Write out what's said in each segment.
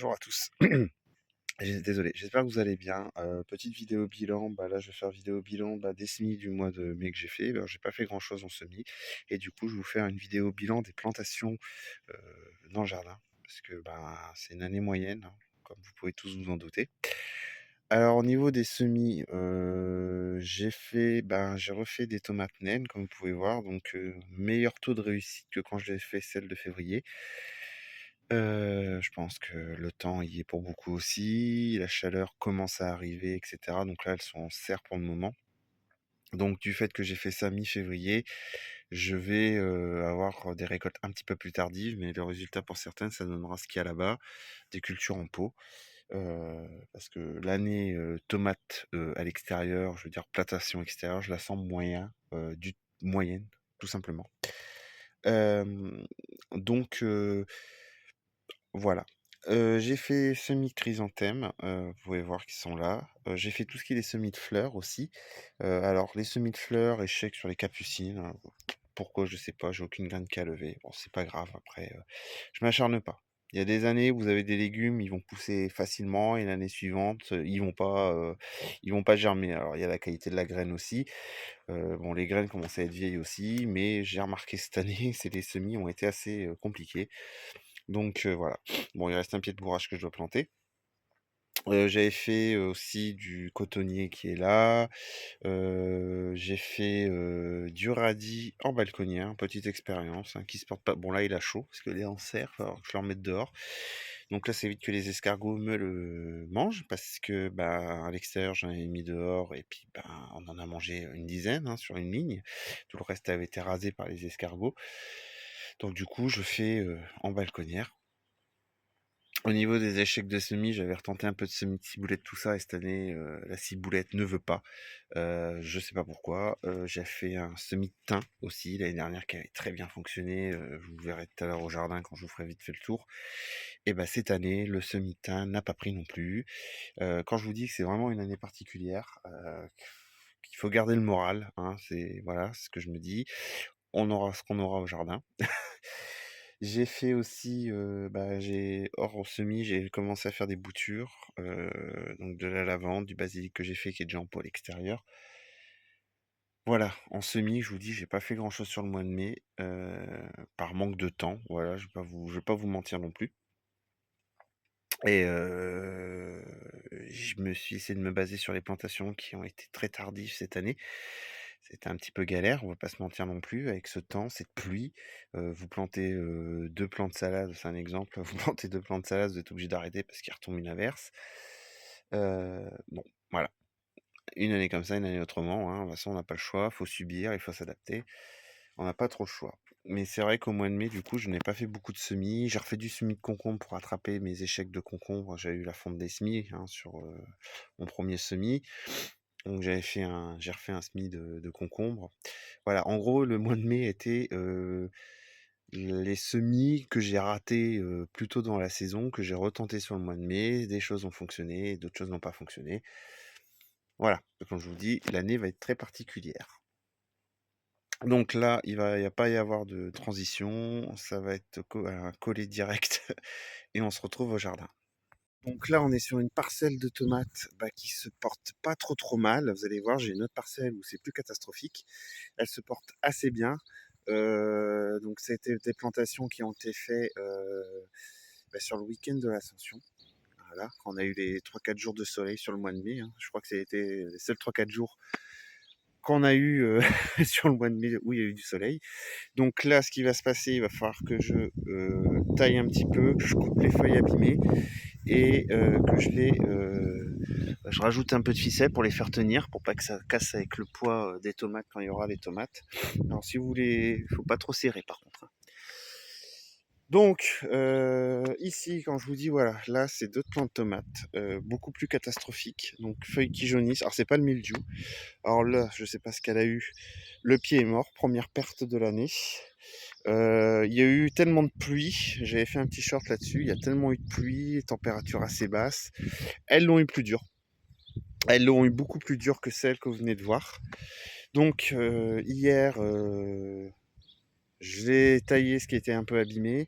bonjour à tous. Désolé, j'espère que vous allez bien. Petite vidéo bilan, là je vais faire vidéo bilan des semis du mois de mai que j'ai fait. Alors j'ai pas fait grand-chose en semis et du coup je vais vous faire une vidéo bilan des plantations heu, dans le jardin parce que, c'est une année moyenne, hein, comme vous pouvez tous vous en douter. Alors au niveau des semis, j'ai refait des tomates naines comme vous pouvez voir, donc meilleur taux de réussite que quand j'ai fait celle de février. Je pense que le temps y est pour beaucoup aussi, la chaleur commence à arriver et cetera, donc là, elles sont en serre pour le moment. Donc du fait que j'ai fait ça mi-février, je vais, avoir des récoltes un petit peu plus tardives, mais le résultat pour certaines, ça donnera ce qu'il y a là-bas, des cultures en pot. Parce que l'année, tomate, à l'extérieur, je veux dire plantation extérieure, je la sens moyenne, tout simplement. Hem, donc voilà. J'ai fait semis chrysanthème, vous pouvez voir qu'ils sont là. J'ai fait tout ce qui est les semis de fleurs aussi. Alors les semis de fleurs, échec sur les capucines, pourquoi je sais pas, j'ai aucune graine qui a levé. Bon, c'est pas grave après, je m'acharne pas. Il y a des années où vous avez des légumes, ils vont pousser facilement et l'année suivante, ils vont pas germer. Alors il y a la qualité de la graine aussi. Bon, les graines commencent à être vieilles aussi, mais j'ai remarqué cette année, c'est les semis ont été assez, compliqués. Donc voilà. Bon, il reste un pied de bourrage que je dois planter. J'avais fait, aussi du cotonnier qui est là. J'ai fait, du radis en balconnière, petite expérience, hein, qui se porte pas bon là, il a chaud parce qu'il est en serre, il va falloir que je le remette dehors. Donc là, c'est vite que les escargots me le mangent parce que, à l'extérieur, j'en ai mis dehors et puis, on en a mangé une dizaine, hein, sur une ligne. Tout le reste avait été rasé par les escargots. Donc du coup, je fais, en balconnière. Au niveau des échecs de semis, j'avais retenté un peu de semis de ciboulette, tout ça, et cette année, la ciboulette ne veut pas. Je sais pas pourquoi. J'ai fait un semis de thym aussi l'année dernière qui avait très bien fonctionné. Vous verrez tout à l'heure au jardin quand je vous ferai vite fait le tour. Et cette année, le semis de thym n'a pas pris non plus. Quand je vous dis que c'est vraiment une année particulière, qu'il faut garder le moral, hein, c'est ce que je me dis. On aura ce qu'on aura au jardin. J'ai fait aussi, hors au semis, j'ai commencé à faire des boutures, donc de la lavande, du basilic que j'ai fait qui est déjà en pot à l'extérieur. Voilà, en semis, je vous dis, j'ai pas fait grand chose sur le mois de mai, par manque de temps, voilà, je vais pas vous mentir non plus. Et je me suis essayé de me baser sur les plantations qui ont été très tardives cette année. C'était un petit peu galère, on va pas se mentir non plus avec ce temps, cette pluie. Vous plantez, 2 plants de salade, c'est un exemple, vous plantez 2 plants de salade, vous êtes obligé d'arrêter parce qu'il retombe une averse. Bon, voilà. Une année comme ça, une année autrement, hein. De toute façon, on n'a pas le choix, faut subir, il faut s'adapter. On n'a pas trop le choix. Mais c'est vrai qu'au mois de mai, du coup, je n'ai pas fait beaucoup de semis. J'ai refait du semis de concombre pour rattraper mes échecs de concombre. J'ai eu la fonte des semis, hein, sur mon premier semis. Donc j'ai refait un semis de concombre. Voilà, en gros, le mois de mai était les semis que j'ai ratés plus tôt dans la saison, que j'ai retenté sur le mois de mai. Des choses ont fonctionné, d'autres choses n'ont pas fonctionné. Voilà, comme je vous dis, l'année va être très particulière. Donc là, il va pas y avoir de transition, ça va être un collé direct et on se retrouve au jardin. Donc là, on est sur une parcelle de tomates qui se porte pas trop mal. Vous allez voir, j'ai une autre parcelle où c'est plus catastrophique. Elle se porte assez bien. Donc c'était des plantations qui ont été faites sur le week-end de l'Ascension. Voilà, quand on a eu les 3-4 jours de soleil sur le mois de mai, hein. Je crois que c'était les seuls 3-4 jours qu'on a eu sur le mois de mai où il y a eu du soleil. Donc là, ce qui va se passer, il va falloir que je taille un petit peu, que je coupe les feuilles abîmées et que je rajoute un peu de ficelle pour les faire tenir, pour pas que ça casse avec le poids des tomates quand il y aura des tomates. Alors si vous voulez, faut pas trop serrer par contre, hein. Donc ici, quand je vous dis voilà, là c'est d'autres plants de tomates, beaucoup plus catastrophiques, donc feuilles qui jaunissent. Alors c'est pas le mildiou. Alors là, je sais pas ce qu'elle a eu. Le pied est mort, première perte de l'année. Il y a eu tellement de pluie, j'avais fait un petit short là-dessus, il y a tellement eu de pluie, température assez basse. Elles l'ont eu plus dur. Elles l'ont eu beaucoup plus dur que celle que vous venez de voir. Donc hier, je l'ai taillé ce qui était un peu abîmé.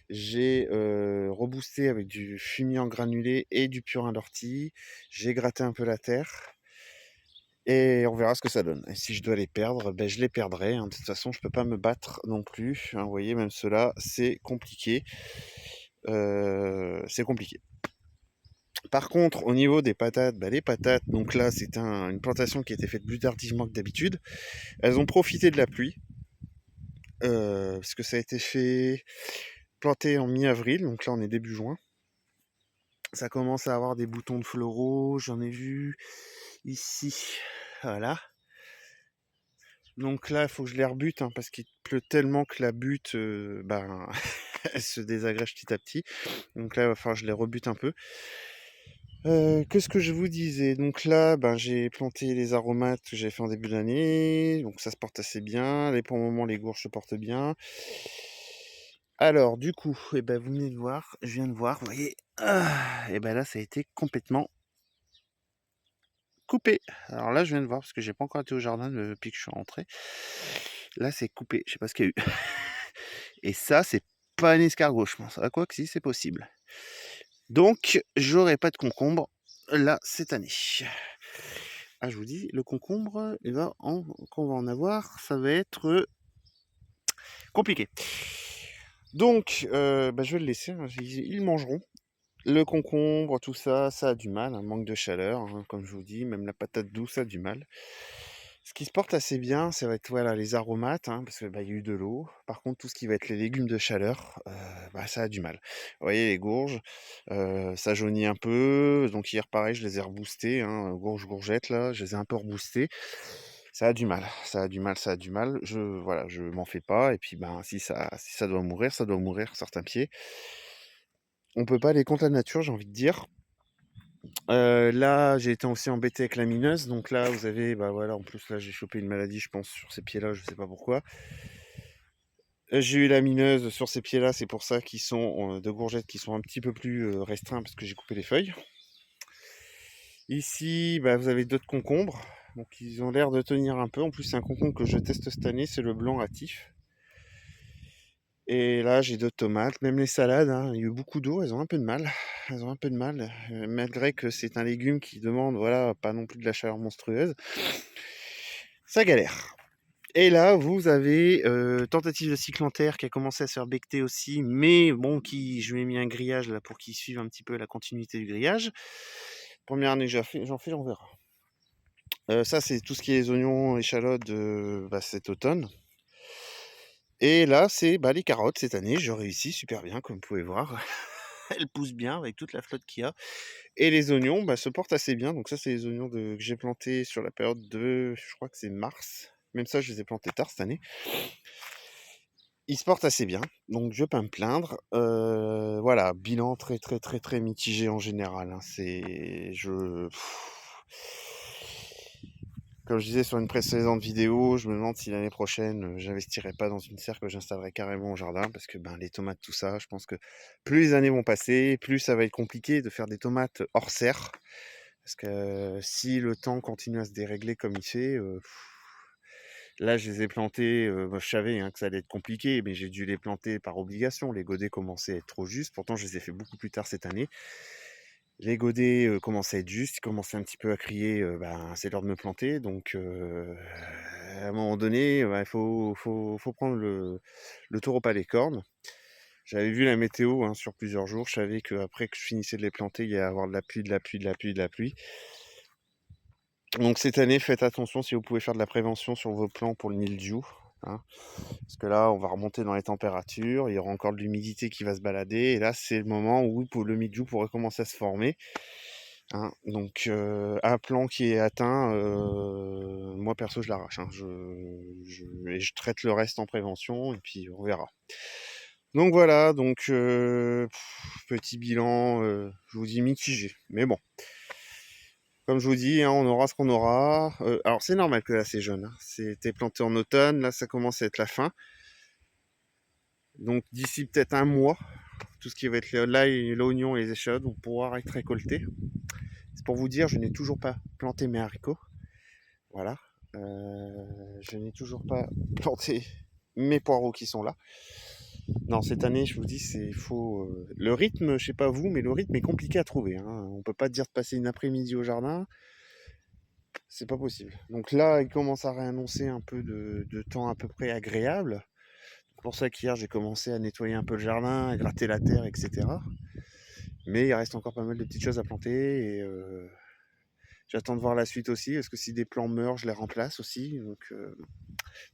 J'ai reboosté avec du fumier en granulé et du purin d'ortie. J'ai gratté un peu la terre et on verra ce que ça donne. Et si je dois les perdre, ben, je les perdrai, hein. De toute façon, je peux pas me battre non plus, hein. Vous voyez, même ceux-là, c'est compliqué. C'est compliqué. Par contre, au niveau des patates, bah, les patates, donc là, c'est une plantation qui a été faite plus tardivement que d'habitude. Elles ont profité de la pluie, parce que ça a été fait planté en mi-avril, donc là, on est début juin. Ça commence à avoir des boutons de floraux, j'en ai vu ici, voilà. Donc là, il faut que je les rebute, hein, parce qu'il pleut tellement que la butte, ben, elle se désagrège petit à petit. Donc là, il va falloir que je les rebute un peu. Qu'est-ce que je vous disais? Donc là, ben, j'ai planté les aromates que j'avais fait en début d'année, donc ça se porte assez bien. Et pour le moment, les gourds se portent bien. Alors, du coup, eh ben, vous venez de voir, je viens de voir, vous voyez, et ben là, ça a été complètement coupé. Alors là, je viens de voir parce que j'ai pas encore été au jardin depuis que je suis rentré. Là, c'est coupé, je sais pas ce qu'il y a eu. Et ça, c'est pas un escargot, je pense. À quoi que si, c'est possible. Donc, j'aurai pas de concombre là cette année. Ah, je vous dis, le concombre, qu'on va en avoir, ça va être compliqué. Donc, bah, je vais le laisser, hein, ils mangeront. Le concombre, tout ça, ça a du mal, un manque de chaleur, hein, comme je vous dis, même la patate douce a du mal. Ce qui se porte assez bien, ça va être voilà, les aromates, hein, parce que bah, il y a eu de l'eau. Par contre, tout ce qui va être les légumes de chaleur, bah, ça a du mal. Vous voyez, les gourges, ça jaunit un peu. Donc hier, pareil, je les ai reboostés, hein, gourgettes, là, je les ai un peu reboostés. Ça a du mal, ça a du mal, ça a du mal. Voilà, je m'en fais pas. Et puis, ben, si ça doit mourir, ça doit mourir, certains pieds. On peut pas aller contre la nature, j'ai envie de dire. Là, j'ai été aussi embêté avec la mineuse. Donc là, vous avez, bah voilà, en plus là, j'ai chopé une maladie, je pense, sur ces pieds-là, je sais pas pourquoi. J'ai eu la mineuse sur ces pieds-là, c'est pour ça qu'ils sont de courgettes qui sont un petit peu plus restreints parce que j'ai coupé les feuilles. Ici, bah, vous avez d'autres concombres. Donc ils ont l'air de tenir un peu. En plus, c'est un concombre que je teste cette année, c'est le blanc hâtif. Et là, j'ai d'autres tomates, même les salades, hein, il y a eu beaucoup d'eau, elles ont un peu de mal. Elles ont un peu de mal, malgré que c'est un légume qui demande, voilà, pas non plus de la chaleur monstrueuse. Ça galère. Et là, vous avez tentative de cycle qui a commencé à se faire becter aussi, mais bon, je lui ai mis un grillage là pour qu'il suive un petit peu la continuité du grillage. Première année que j'en fais, on verra. Ça, c'est tout ce qui est les oignons, échalotes, bah, cet automne. Et là, c'est bah, les carottes cette année. Je réussis super bien, comme vous pouvez voir. Elles poussent bien avec toute la flotte qu'il y a. Et les oignons bah, se portent assez bien. Donc ça, c'est les oignons que j'ai plantés sur la période de, je crois que c'est mars. Même ça, je les ai plantés tard cette année. Ils se portent assez bien, donc je vais pas me plaindre. Voilà, bilan très, très, très, très mitigé en général, hein. Comme je disais sur une précédente vidéo, je me demande si l'année prochaine, j'investirai pas dans une serre que j'installerai carrément au jardin parce que, ben, les tomates, tout ça, je pense que plus les années vont passer, plus ça va être compliqué de faire des tomates hors serre. Parce que si le temps continue à se dérégler comme il fait, là, je les ai plantés, bah, je savais, hein, que ça allait être compliqué, mais j'ai dû les planter par obligation. Les godets commençaient à être trop justes. Pourtant, je les ai fait beaucoup plus tard cette année. Les godets, commençaient à être justes, ils commençaient un petit peu à crier, ben, c'est l'heure de me planter. Donc, à un moment donné, bah, il faut prendre le taureau par les cornes. J'avais vu la météo, hein, sur plusieurs jours. Je savais qu'après que je finissais de les planter, il y allait avoir de la pluie, de la pluie, de la pluie, de la pluie. Donc cette année, faites attention si vous pouvez faire de la prévention sur vos plants pour le mildiou, hein. Parce que là, on va remonter dans les températures, il y aura encore de l'humidité qui va se balader, et là, c'est le moment où le mildiou pourrait commencer à se former, hein. Donc, un plant qui est atteint, moi perso, je l'arrache, hein. Et je traite le reste en prévention, et puis on verra. Donc voilà, donc petit bilan, je vous dis mitigé, mais bon. Comme je vous dis, hein, on aura ce qu'on aura. Alors c'est normal que là c'est jeune, hein. C'était planté en automne, là ça commence à être la fin. Donc d'ici peut-être un mois, tout ce qui va être l'ail, l'oignon et les échalotes vont pouvoir être récoltés. C'est pour vous dire, je n'ai toujours pas planté mes haricots. Voilà. Je n'ai toujours pas planté mes poireaux qui sont là. Non, cette année, je vous dis, c'est faut, le rythme, je sais pas vous, mais le rythme est compliqué à trouver, hein. On peut pas te dire de passer une après-midi au jardin, c'est pas possible. Donc là, il commence à réannoncer un peu de temps à peu près agréable. C'est pour ça qu'hier, j'ai commencé à nettoyer un peu le jardin, à gratter la terre, et cetera. Mais il reste encore pas mal de petites choses à planter et j'attends de voir la suite aussi, parce que si des plants meurent, je les remplace aussi.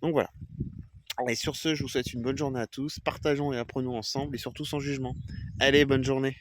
Donc voilà. Et sur ce, je vous souhaite une bonne journée à tous. Partageons et apprenons ensemble et surtout sans jugement. Allez, bonne journée.